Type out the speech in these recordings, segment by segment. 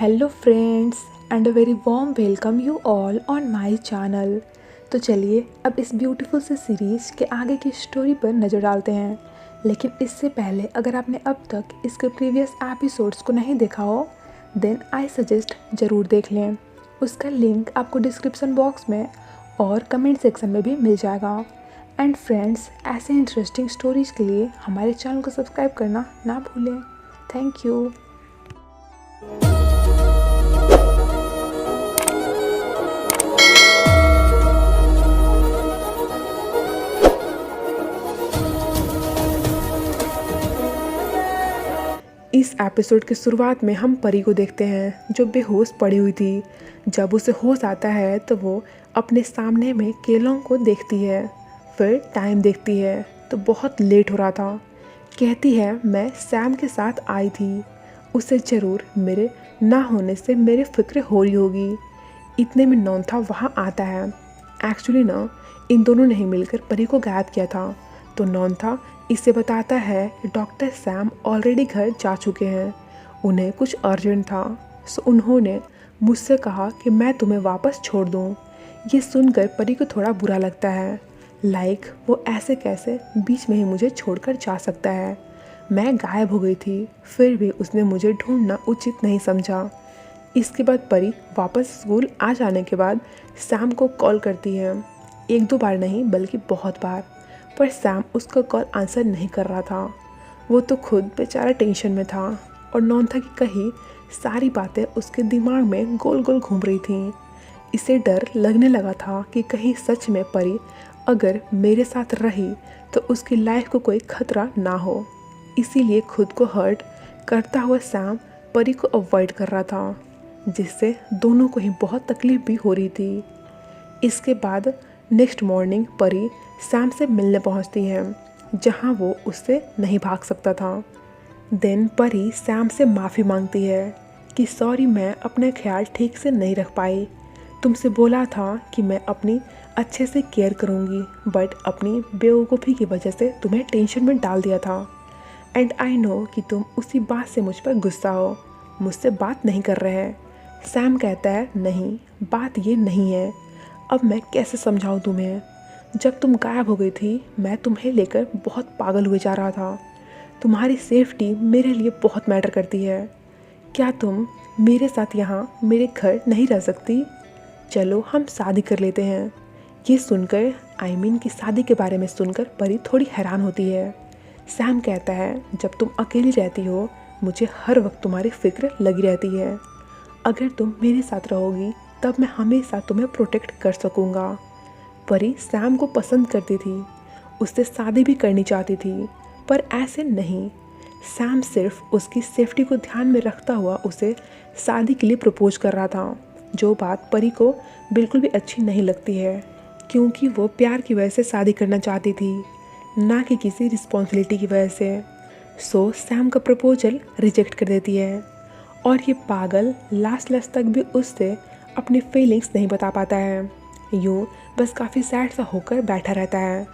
Hello friends and a very warm welcome you all on my channel. तो चलिए अब इस ब्यूटीफुल से सीरीज़ के आगे की स्टोरी पर नज़र डालते हैं। लेकिन इससे पहले अगर आपने अब तक इसके प्रीवियस एपिसोड्स को नहीं देखा हो देन आई सजेस्ट ज़रूर देख लें। उसका लिंक आपको डिस्क्रिप्शन बॉक्स में और कमेंट सेक्शन में भी मिल जाएगा। एंड फ्रेंड्स, ऐसे इंटरेस्टिंग स्टोरीज़ के लिए हमारे चैनल को सब्सक्राइब करना ना भूलें। Thank you. इस एपिसोड की शुरुआत में हम परी को देखते हैं जो बेहोश पड़ी हुई थी। जब उसे होश आता है तो वो अपने सामने में केलोंग को देखती है। फिर टाइम देखती है तो बहुत लेट हो रहा था। कहती है मैं सैम के साथ आई थी, उसे ज़रूर मेरे ना होने से मेरे फिक्र हो रही होगी। इतने में नॉन्था वहाँ आता है। एक्चुअली ना इन दोनों ने ही मिलकर परी को गायब किया था। तो नॉन्था इसे बताता है कि डॉक्टर सैम ऑलरेडी घर जा चुके हैं, उन्हें कुछ अर्जेंट था। सो उन्होंने मुझसे कहा कि मैं तुम्हें वापस छोड़ दूँ। ये सुनकर परी को थोड़ा बुरा लगता है। लाइक वो ऐसे कैसे बीच में ही मुझे छोड़कर जा सकता है। मैं गायब हो गई थी, फिर भी उसने मुझे ढूंढना उचित नहीं समझा। इसके बाद परी वापस स्कूल आ जाने के बाद सैम को कॉल करती है। एक दो बार नहीं बल्कि बहुत बार, पर सैम उसका कॉल आंसर नहीं कर रहा था। वो तो खुद बेचारा टेंशन में था और नॉन्था की कही सारी बातें उसके दिमाग में गोल गोल घूम रही थीं। इसे डर लगने लगा था कि कहीं सच में परी अगर मेरे साथ रही तो उसकी लाइफ को कोई खतरा ना हो। इसीलिए खुद को हर्ट करता हुआ सैम परी को अवॉइड कर रहा था, जिससे दोनों को ही बहुत तकलीफ भी हो रही थी। इसके बाद नेक्स्ट मॉर्निंग परी सैम से मिलने पहुंचती है, जहां वो उससे नहीं भाग सकता था। देन परी सैम से माफ़ी मांगती है कि सॉरी मैं अपने ख्याल ठीक से नहीं रख पाई। तुमसे बोला था कि मैं अपनी अच्छे से केयर करूंगी, बट अपनी बेवकूफ़ी की वजह से तुम्हें टेंशन में डाल दिया था। एंड आई नो कि तुम उसी बात से मुझ पर गुस्सा हो, मुझसे बात नहीं कर रहे हैं। सैम कहता है नहीं, बात ये नहीं है। अब मैं कैसे समझाऊं तुम्हें? जब तुम गायब हो गई थी मैं तुम्हें लेकर बहुत पागल हुए जा रहा था। तुम्हारी सेफ्टी मेरे लिए बहुत मैटर करती है। क्या तुम मेरे साथ यहाँ मेरे घर नहीं रह सकती? चलो हम शादी कर लेते हैं। ये सुनकर कि शादी के बारे में सुनकर परी थोड़ी हैरान होती है। सैम कहता है जब तुम अकेली रहती हो मुझे हर वक्त तुम्हारी फिक्र लगी रहती है। अगर तुम मेरे साथ रहोगी तब मैं हमेशा तुम्हें प्रोटेक्ट कर सकूँगा। परी सैम को पसंद करती थी, उससे शादी भी करनी चाहती थी, पर ऐसे नहीं। सैम सिर्फ उसकी सेफ्टी को ध्यान में रखता हुआ उसे शादी के लिए प्रपोज कर रहा था, जो बात परी को बिल्कुल भी अच्छी नहीं लगती है, क्योंकि वो प्यार की वजह से शादी करना चाहती थी, ना कि किसी रिस्पॉन्सिबिलिटी की वजह से। सो सैम का प्रपोजल रिजेक्ट कर देती है और ये पागल लास्ट तक भी उससे अपनी फीलिंग्स नहीं बता पाता है। यूँ बस काफ़ी सैड सा होकर बैठा रहता है।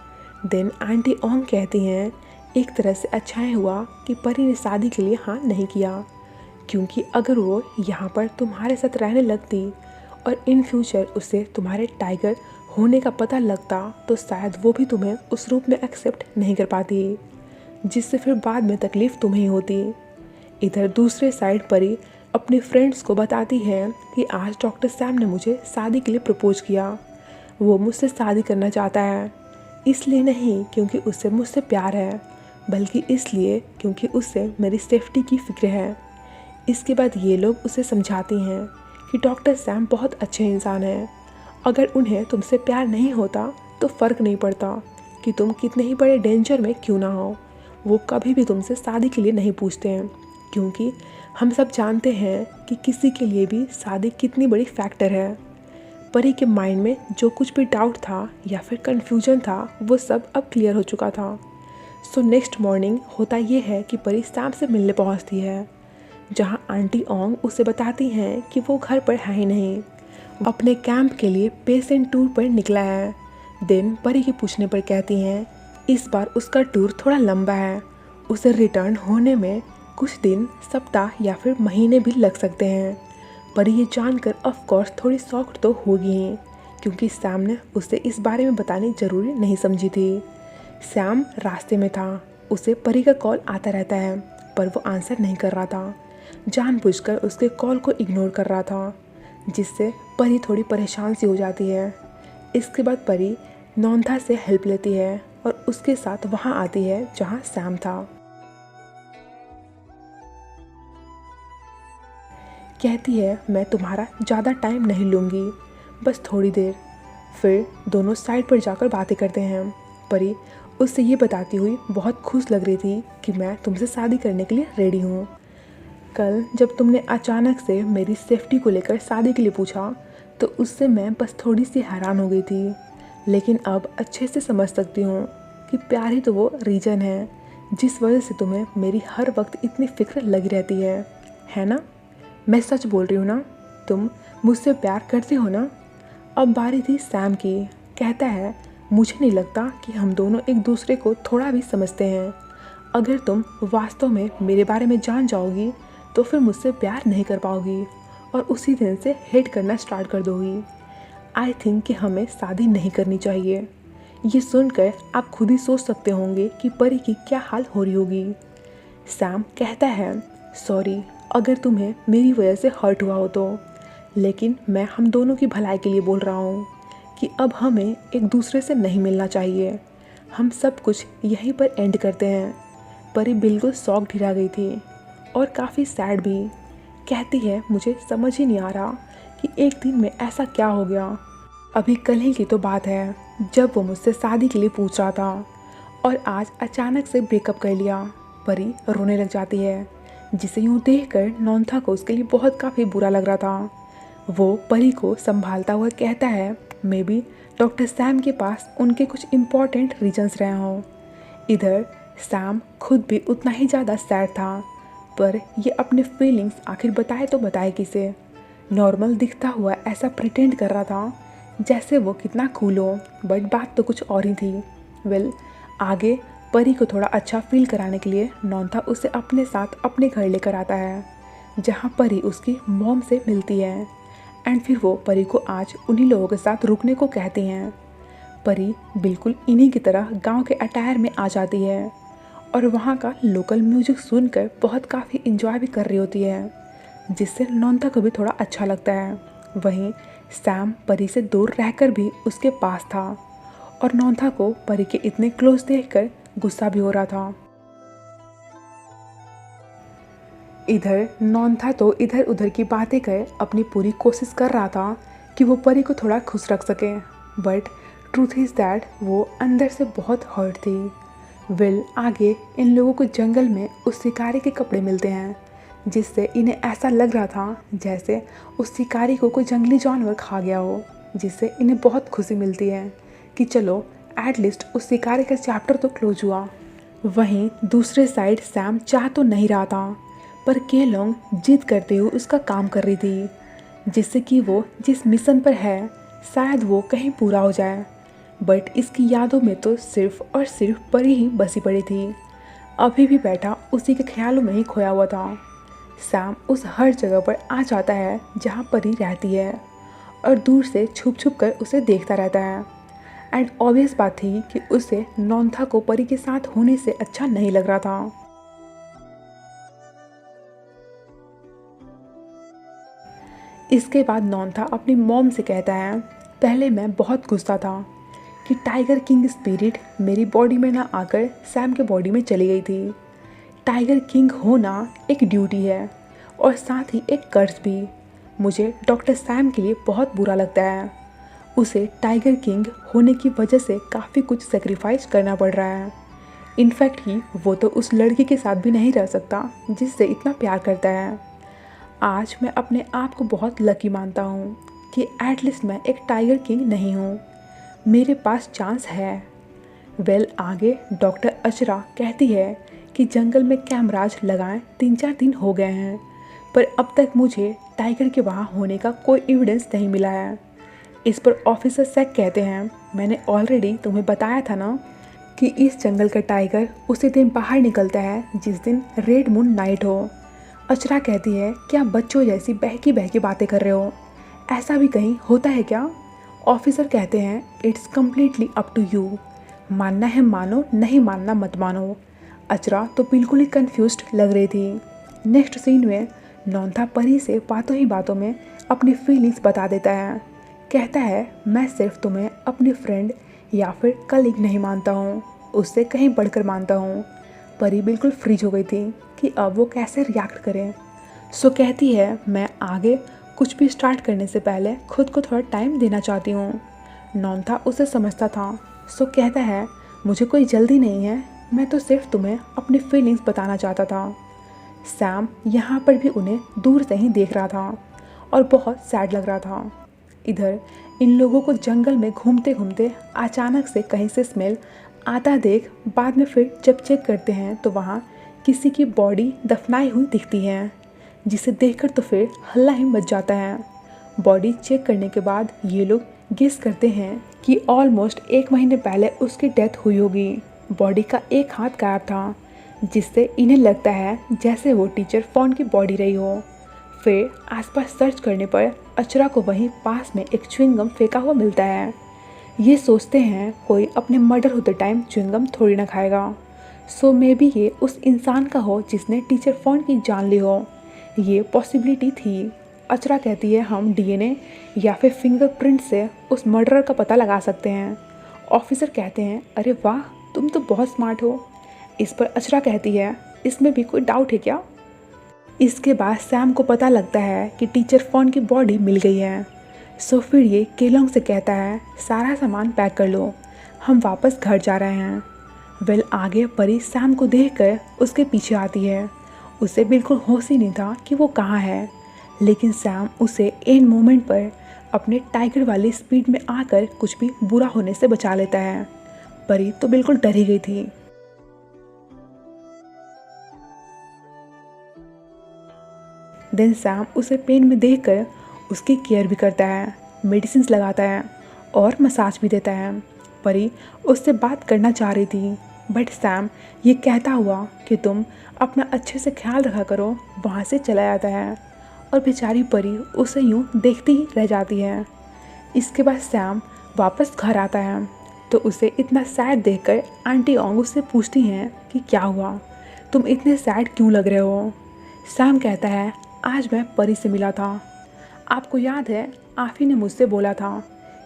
देन आंटी ओंग कहती हैं एक तरह से अच्छा ही हुआ कि परी ने शादी के लिए हाँ नहीं किया, क्योंकि अगर वो यहाँ पर तुम्हारे साथ रहने लगती और इन फ्यूचर उसे तुम्हारे टाइगर होने का पता लगता तो शायद वो भी तुम्हें उस रूप में एक्सेप्ट नहीं कर पाती, जिससे फिर बाद में तकलीफ़ तुम्हें ही होती। इधर दूसरे साइड परी अपने फ्रेंड्स को बताती है कि आज डॉक्टर सैम ने मुझे शादी के लिए प्रपोज किया। वो मुझसे शादी करना चाहता है, इसलिए नहीं क्योंकि उससे मुझसे प्यार है, बल्कि इसलिए क्योंकि उससे मेरी सेफ्टी की फिक्र है। इसके बाद ये लोग उसे समझाती हैं कि डॉक्टर सैम बहुत अच्छे इंसान हैं। अगर उन्हें तुमसे प्यार नहीं होता तो फ़र्क नहीं पड़ता कि तुम कितने ही बड़े डेंजर में क्यों ना हो, वो कभी भी तुमसे शादी के लिए नहीं पूछते हैं, क्योंकि हम सब जानते हैं कि किसी के लिए भी शादी कितनी बड़ी फैक्टर है। परी के माइंड में जो कुछ भी डाउट था या फिर कन्फ्यूजन था वो सब अब क्लियर हो चुका था। सो नेक्स्ट मॉर्निंग होता ये है कि परी सैम से मिलने पहुंचती है, जहां आंटी ओंग उसे बताती हैं कि वो घर पर है ही नहीं, अपने कैंप के लिए पेशेंट टूर पर निकला है। देन परी के पूछने पर कहती हैं इस बार उसका टूर थोड़ा लंबा है, उसे रिटर्न होने में कुछ दिन, सप्ताह या फिर महीने भी लग सकते हैं। परी ये जानकर ऑफ कोर्स थोड़ी शॉक्ड तो होगी ही, क्योंकि सैम ने उसे इस बारे में बतानी जरूरी नहीं समझी थी। सैम रास्ते में था, उसे परी का कॉल आता रहता है पर वो आंसर नहीं कर रहा था, जानबूझकर उसके कॉल को इग्नोर कर रहा था, जिससे परी थोड़ी परेशान सी हो जाती है। इसके बाद परी नॉन्था से हेल्प लेती है और उसके साथ वहाँ आती है जहाँ सैम था। कहती है मैं तुम्हारा ज़्यादा टाइम नहीं लूँगी, बस थोड़ी देर। फिर दोनों साइड पर जाकर बातें करते हैं। परी उससे ये बताती हुई बहुत खुश लग रही थी कि मैं तुमसे शादी करने के लिए रेडी हूँ। कल जब तुमने अचानक से मेरी सेफ्टी को लेकर शादी के लिए पूछा तो उससे मैं बस थोड़ी सी हैरान हो गई थी, लेकिन अब अच्छे से समझ सकती हूँ कि प्यार ही तो वो रीज़न है जिस वजह से तुम्हें मेरी हर वक्त इतनी फिक्र लगी रहती है ना? मैं सच बोल रही हूँ ना? तुम मुझसे प्यार करते हो ना? अब बारी थी सैम की। कहता है मुझे नहीं लगता कि हम दोनों एक दूसरे को थोड़ा भी समझते हैं। अगर तुम वास्तव में मेरे बारे में जान जाओगी तो फिर मुझसे प्यार नहीं कर पाओगी और उसी दिन से हेट करना स्टार्ट कर दोगी। आई थिंक कि हमें शादी नहीं करनी चाहिए। ये सुनकर आप खुद ही सोच सकते होंगे कि परी की क्या हाल हो रही होगी। सैम कहता है सॉरी अगर तुम्हें मेरी वजह से हर्ट हुआ हो तो, लेकिन मैं हम दोनों की भलाई के लिए बोल रहा हूँ कि अब हमें एक दूसरे से नहीं मिलना चाहिए। हम सब कुछ यहीं पर एंड करते हैं। परी बिल्कुल शॉक्ड ही रह गई थी और काफ़ी सैड भी। कहती है मुझे समझ ही नहीं आ रहा कि एक दिन में ऐसा क्या हो गया। अभी कल ही की तो बात है जब वो मुझसे शादी के लिए पूछ रहा था और आज अचानक से ब्रेकअप कर लिया। परी रोने लग जाती है, जिसे यूँ देखकर नॉन्था को उसके लिए बहुत काफ़ी बुरा लग रहा था। वो परी को संभालता हुआ कहता है मे बी डॉक्टर सैम के पास उनके कुछ इम्पॉर्टेंट रीजंस रहे हों। इधर सैम खुद भी उतना ही ज़्यादा सैड था, पर ये अपने फीलिंग्स आखिर बताए तो बताए किसे। नॉर्मल दिखता हुआ ऐसा प्रिटेंड कर रहा था जैसे वो कितना कूल हो, बट बात तो कुछ और ही थी। वेल आगे परी को थोड़ा अच्छा फील कराने के लिए नॉन्था उसे अपने साथ अपने घर लेकर आता है, जहाँ परी उसकी मॉम से मिलती है एंड फिर वो परी को आज उन्हीं लोगों के साथ रुकने को कहती हैं। परी बिल्कुल इन्हीं की तरह गांव के अटायर में आ जाती है और वहाँ का लोकल म्यूजिक सुनकर बहुत काफ़ी इंजॉय भी कर रही होती है, जिससे नॉन्था को भी थोड़ा अच्छा लगता है। वहीं सैम परी से दूर रहकर भी उसके पास था और नॉन्था को परी के इतने क्लोज देखकर गुस्सा भी हो रहा था। इधर नॉन्था तो इधर उधर की बातें कर अपनी पूरी कोशिश कर रहा था कि वो परी को थोड़ा खुश रख सके, बट ट्रूथ इज़ दैट वो अंदर से बहुत हर्ट थी। वेल आगे इन लोगों को जंगल में उस शिकारी के कपड़े मिलते हैं, जिससे इन्हें ऐसा लग रहा था जैसे उस शिकारी को कोई जंगली जानवर खा गया हो, जिससे इन्हें बहुत खुशी मिलती है कि चलो एटलीस्ट उस शिकारी का चैप्टर तो क्लोज हुआ। वहीं दूसरे साइड सैम चाह तो नहीं रहा था, पर केलोंग जिद करते हुए उसका काम कर रही थी, जिससे कि वो जिस मिशन पर है शायद वो कहीं पूरा हो जाए। बट इसकी यादों में तो सिर्फ और सिर्फ परी ही बसी पड़ी थी। अभी भी बैठा उसी के ख्यालों में ही खोया हुआ था। सैम उस हर जगह पर आ जाता है जहाँ परी रहती है और दूर से छुप छुप कर उसे देखता रहता है। एंड ऑब्वियस बात थी कि उसे नॉन्था को परी के साथ होने से अच्छा नहीं लग रहा था। इसके बाद नॉन्था अपनी मॉम से कहता है पहले मैं बहुत गुस्सा था कि टाइगर किंग स्पिरिट मेरी बॉडी में ना आकर सैम के बॉडी में चली गई थी। टाइगर किंग होना एक ड्यूटी है और साथ ही एक कर्ज भी। मुझे डॉक्टर सैम के लिए बहुत बुरा लगता है। उसे टाइगर किंग होने की वजह से काफ़ी कुछ सेक्रीफाइस करना पड़ रहा है। इनफैक्ट ही वो तो उस लड़की के साथ भी नहीं रह सकता जिससे इतना प्यार करता है। आज मैं अपने आप को बहुत लकी मानता हूँ कि एटलीस्ट मैं एक टाइगर किंग नहीं हूँ, मेरे पास चांस है। वेल आगे डॉक्टर अचरा कहती है कि जंगल में कैमराज लगाएं 3-4 दिन हो गए हैं, पर अब तक मुझे टाइगर के वहाँ होने का कोई एविडेंस नहीं मिला है। इस पर ऑफिसर सैक कहते हैं मैंने ऑलरेडी तुम्हें बताया था ना कि इस जंगल का टाइगर उसी दिन बाहर निकलता है जिस दिन रेड मून नाइट हो। अचरा कहती है कि आप बच्चों जैसी बहकी बहकी बातें कर रहे हो, ऐसा भी कहीं होता है क्या? ऑफिसर कहते हैं it's completely up to you, मानना है मानो, नहीं मानना मत मानो। अचरा तो बिल्कुल ही कंफ्यूज्ड लग रही थी। नेक्स्ट सीन में नौंथा परी से बातों ही बातों में अपनी फीलिंग्स बता देता है। कहता है मैं सिर्फ तुम्हें अपनी फ्रेंड या फिर कलीग नहीं मानता हूँ, उससे कहीं बढ़कर मानता हूँ। परी बिल्कुल फ्रीज हो गई थी कि अब वो कैसे रिएक्ट करें। सो कहती है मैं आगे कुछ भी स्टार्ट करने से पहले खुद को थोड़ा टाइम देना चाहती हूँ। नौंथा उसे समझता था, सो कहता है मुझे कोई जल्दी नहीं है, मैं तो सिर्फ तुम्हें अपनी फीलिंग्स बताना चाहता था। सैम यहाँ पर भी उन्हें दूर से ही देख रहा था और बहुत सैड लग रहा था। इधर इन लोगों को जंगल में घूमते घूमते अचानक से कहीं से स्मेल आता देख बाद में फिर जब चेक करते हैं तो वहाँ किसी की बॉडी दफनाई हुई दिखती है, जिसे देखकर तो फिर हल्ला ही मच जाता है। बॉडी चेक करने के बाद ये लोग गेस करते हैं कि ऑलमोस्ट 1 महीने पहले उसकी डेथ हुई होगी। बॉडी का एक हाथ गायब था, जिससे इन्हें लगता है जैसे वो टीचर फोन की बॉडी रही हो। फिर आसपास सर्च करने पर अचरा को वहीं पास में एक च्युइंगम फेंका हुआ मिलता है। ये सोचते हैं कोई अपने मर्डर होते टाइम च्युइंगम थोड़ी ना खाएगा, सो मे बी ये उस इंसान का हो जिसने टीचर फोन की जान ली हो। ये पॉसिबिलिटी थी। अचरा कहती है हम डीएनए या फिर फिंगरप्रिंट से उस मर्डरर का पता लगा सकते हैं। ऑफिसर कहते हैं अरे वाह, तुम तो बहुत स्मार्ट हो। इस पर अचरा कहती है इसमें भी कोई डाउट है क्या? इसके बाद सैम को पता लगता है कि टीचर फोन की बॉडी मिल गई है। सो फिर ये केलोंग से कहता है सारा सामान पैक कर लो, हम वापस घर जा रहे हैं। वेल आगे परी सैम को देखकर उसके पीछे आती है। उसे बिल्कुल होश ही नहीं था कि वो कहाँ है, लेकिन सैम उसे एंड मोमेंट पर अपने टाइगर वाली स्पीड में आकर कुछ भी बुरा होने से बचा लेता है। परी तो बिल्कुल डर ही गई थी। देन सैम उसे पेन में देखकर उसकी केयर भी करता है, मेडिसिन लगाता है और मसाज भी देता है। परी उससे बात करना चाह रही थी, बट सैम ये कहता हुआ कि तुम अपना अच्छे से ख्याल रखा करो, वहाँ से चला जाता है और बेचारी परी उसे यूँ देखती ही रह जाती है। इसके बाद सैम वापस घर आता है तो उसे इतना सैड देखकर आंटी ओंग उससे पूछती हैं कि क्या हुआ, तुम इतने सैड क्यों लग रहे हो? सैम कहता है आज मैं परी से मिला था। आपको याद है आफी ने मुझसे बोला था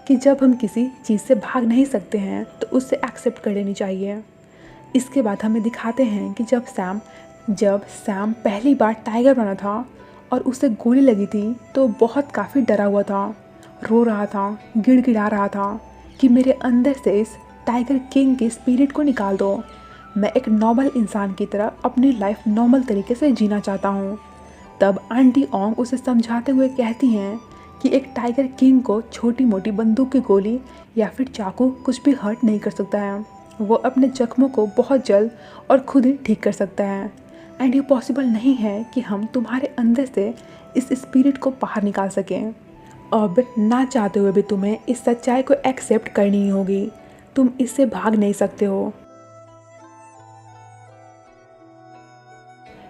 कि जब हम किसी चीज़ से भाग नहीं सकते हैं तो उससे एक्सेप्ट कर लेनी चाहिए। इसके बाद हमें दिखाते हैं कि जब सैम पहली बार टाइगर बना था और उसे गोली लगी थी तो बहुत काफ़ी डरा हुआ था, रो रहा था, गिड़गिड़ा रहा था कि मेरे अंदर से इस टाइगर किंग के स्पिरिट को निकाल दो, मैं एक नॉर्मल इंसान की तरह अपनी लाइफ नॉर्मल तरीके से जीना चाहता हूँ। तब आंटी ओंग उसे समझाते हुए कहती हैं कि एक टाइगर किंग को छोटी मोटी बंदूक की गोली या फिर चाकू कुछ भी हर्ट नहीं कर सकता है, वो अपने जख्मों को बहुत जल्द और खुद ही ठीक कर सकता है। एंड ये पॉसिबल नहीं है कि हम तुम्हारे अंदर से इस स्पिरिट को बाहर निकाल सकें। अब ना चाहते हुए भी तुम्हें इस सच्चाई को एक्सेप्ट करनी ही होगी, तुम इससे भाग नहीं सकते हो।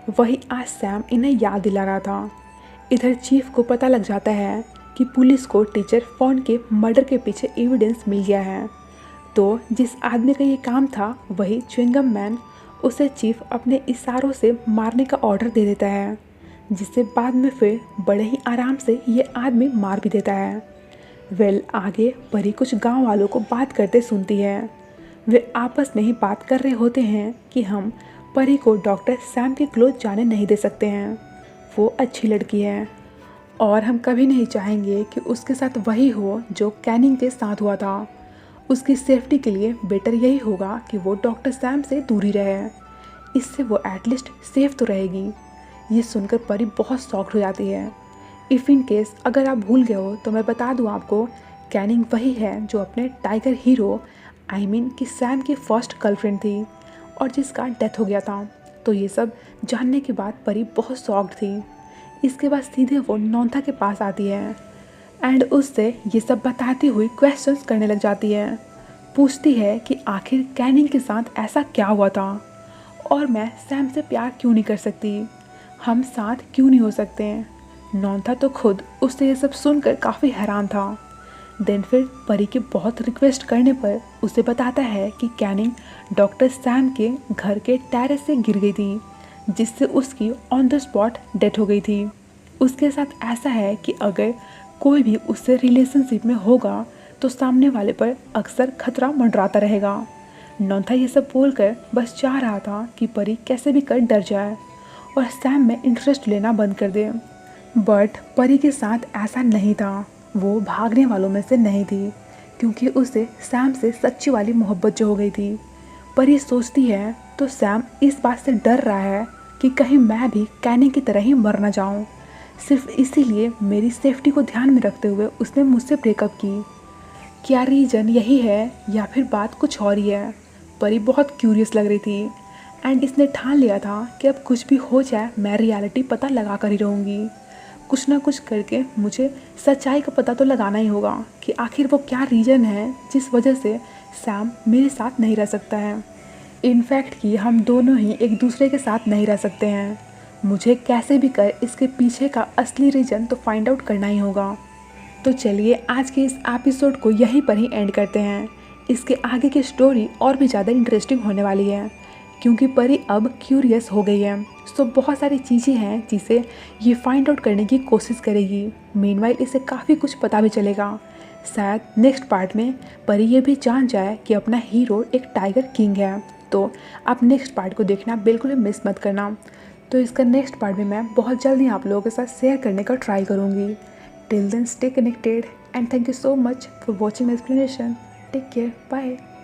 वही आज सैम इन्हें याद दिला रहा था। इधर चीफ को पता लग जाता है कि पुलिस को टीचर फोन के मर्डर के पीछे एविडेंस मिल गया है। तो जिस आदमी का ये काम था वही च्युइंगम मैन, उसे चीफ अपने इशारों से मारने का ऑर्डर दे देता है, जिससे बाद में फिर बड़े ही आराम से ये आदमी मार भी देता है। वेल आगे परी कुछ गांव वालों को बात करते सुनती है। वे आपस में ही बात कर रहे होते हैं कि हम परी को डॉक्टर सैम के क्लोज जाने नहीं दे सकते हैं, वो अच्छी लड़की है और हम कभी नहीं चाहेंगे कि उसके साथ वही हो जो कैनिंग के साथ हुआ था। उसकी सेफ्टी के लिए बेटर यही होगा कि वो डॉक्टर सैम से दूर ही रहे, इससे वो एटलीस्ट सेफ तो रहेगी। ये सुनकर परी बहुत शॉक्ड हो जाती है। इफ़ इन केस अगर आप भूल गए हो तो मैं बता दूं आपको, कैनिंग वही है जो अपने टाइगर हीरो कि सैम की फर्स्ट गर्लफ्रेंड थी और जिसका डेथ हो गया था। तो ये सब जानने के बाद परी बहुत शॉक्ड थी। इसके बाद सीधे वो नौंथा के पास आती है एंड उससे ये सब बताती हुई क्वेश्चंस करने लग जाती है। पूछती है कि आखिर कैनिंग के साथ ऐसा क्या हुआ था और मैं सैम से प्यार क्यों नहीं कर सकती। हम साथ क्यों नहीं हो सकते हैं। नॉन्था तो खुद उससे ये सब सुनकर काफ़ी हैरान था। देन फिर परी के बहुत रिक्वेस्ट करने पर उसे बताता है कि कैनिंग डॉक्टर सैम के घर के टेरेस से गिर गई थी, जिससे उसकी ऑन द स्पॉट डेथ हो गई थी। उसके साथ ऐसा है कि अगर कोई भी उससे रिलेशनशिप में होगा तो सामने वाले पर अक्सर खतरा मंडराता रहेगा। नॉन्था ये सब बोलकर बस चाह रहा था कि परी कैसे भी कर डर जाए और सैम में इंटरेस्ट लेना बंद कर दे। बट परी के साथ ऐसा नहीं था। वो भागने वालों में से नहीं थी, क्योंकि उसे सैम से सच्ची वाली मोहब्बत जो हो गई थी। परी सोचती है तो सैम इस बात से डर रहा है कि कहीं मैं भी कैनिंग की तरह ही मर ना जाऊं। सिर्फ इसीलिए मेरी सेफ्टी को ध्यान में रखते हुए उसने मुझसे ब्रेकअप की। क्या रीज़न यही है या फिर बात कुछ और ही है। परी बहुत क्यूरियस लग रही थी एंड इसने ठान लिया था कि अब कुछ भी हो जाए मैं रियलिटी पता लगा कर ही रहूँगी। कुछ ना कुछ करके मुझे सच्चाई का पता तो लगाना ही होगा कि आखिर वो क्या रीज़न है जिस वजह से सैम मेरे साथ नहीं रह सकता है। इनफैक्ट कि हम दोनों ही एक दूसरे के साथ नहीं रह सकते हैं। मुझे कैसे भी कर इसके पीछे का असली रीज़न तो फाइंड आउट करना ही होगा। तो चलिए आज के इस एपिसोड को यहीं पर ही एंड करते हैं। इसके आगे की स्टोरी और भी ज़्यादा इंटरेस्टिंग होने वाली है, क्योंकि परी अब क्यूरियस हो गई है। सो बहुत सारी चीज़ें हैं जिसे ये फाइंड आउट करने की कोशिश करेगी। मीनवाइल इसे काफ़ी कुछ पता भी चलेगा। शायद नेक्स्ट पार्ट में परी ये भी जान जाए कि अपना हीरो एक टाइगर किंग है। तो आप नेक्स्ट पार्ट को देखना बिल्कुल भी मिस मत करना। तो इसका नेक्स्ट पार्ट में मैं बहुत जल्दी आप लोगों के साथ शेयर करने का ट्राई करूँगी। Till then, stay connected and thank you so much for watching my explanation. Take care. Bye.